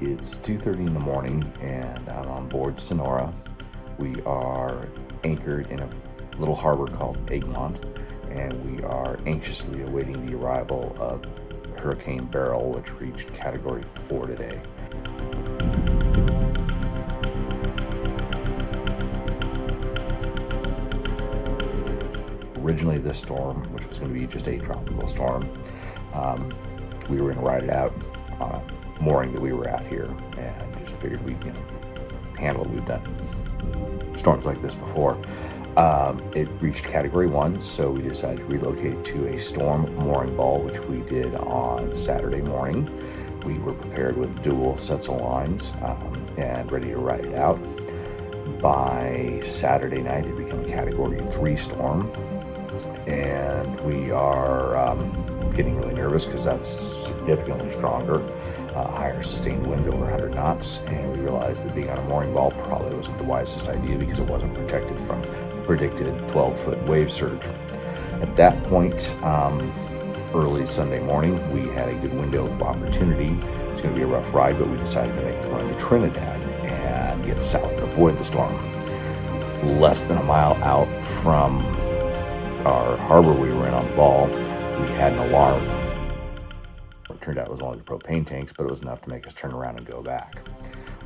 It's 2:30 in the morning and I'm on board Senora. We are anchored in a little harbor called Egmont, and we are anxiously awaiting the arrival of Hurricane Beryl, which reached Category 4 today. Originally this storm, which was going to be just a tropical storm, we were going to ride it out on a mooring that we were at here, and just figured we'd handle it. We've done storms like this before. It reached Category 1, so we decided to relocate to a storm mooring ball, which we did on Saturday morning. We were prepared with dual sets of lines and ready to ride it out. By Saturday night, it became a Category 3 storm, and we are getting really nervous because that's significantly stronger, higher sustained winds over 100 knots, and we realized that being on a mooring ball probably wasn't the wisest idea because it wasn't protected from the predicted 12-foot wave surge. At that point, early Sunday morning, we had a good window of opportunity. It was going to be a rough ride, but we decided to make the run to Trinidad and get south and avoid the storm. Less than a mile out from our harbor we were in on the ball, we had an alarm. It turned out it was only the propane tanks, but it was enough to make us turn around and go back.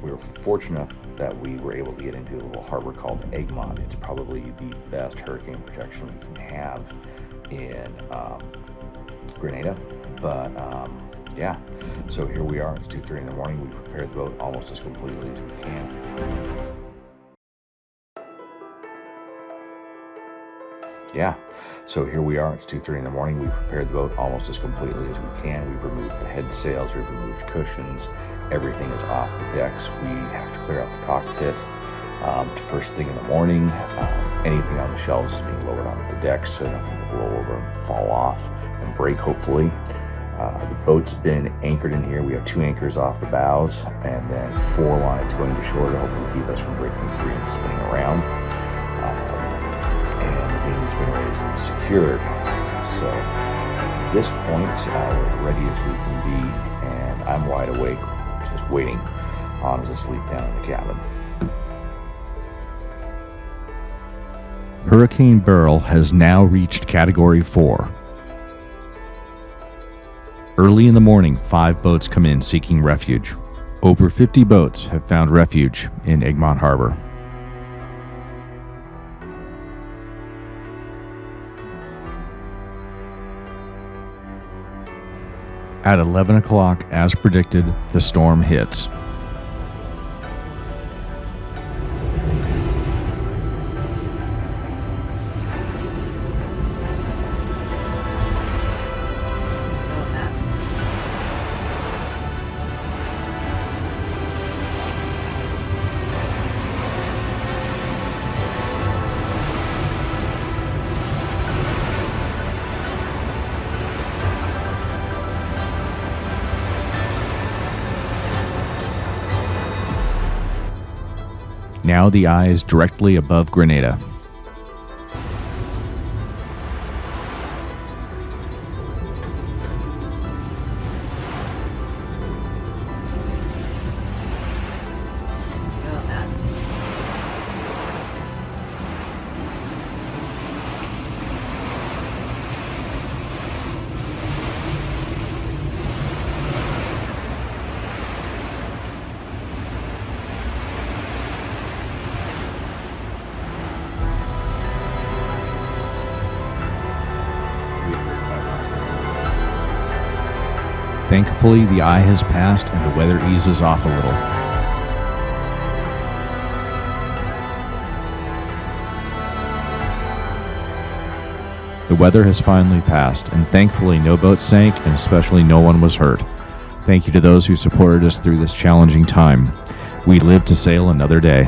We were fortunate that we were able to get into a little harbor called Egmont. It's probably the best hurricane protection we can have in Grenada, but yeah, so here we are. It's 2:30 in the morning. We've prepared the boat almost as completely as we can. Yeah, so here we are. It's 2:30 in the morning. We've prepared the boat almost as completely as we can. We've removed the head sails, we've removed cushions. Everything is off the decks. We have to clear out the cockpit first thing in the morning. Anything on the shelves is being lowered onto the deck so nothing will roll over and fall off and break, hopefully. The boat's been anchored in here. We have 2 anchors off the bows and then 4 lines going to shore to hopefully keep us from breaking free and spinning around. And the dinghy's been raised and secured. So at this point, we're as ready as we can be, and I'm wide awake, just waiting. Anna's asleep down in the cabin. Hurricane Beryl has now reached Category 4. Early in the morning, 5 boats come in seeking refuge. Over 50 boats have found refuge in Egmont Harbor. At 11 o'clock, as predicted, the storm hits. Now the eye is directly above Grenada. Thankfully, the eye has passed and the weather eases off a little. The weather has finally passed, and thankfully no boat sank, and especially no one was hurt. Thank you to those who supported us through this challenging time. We live to sail another day.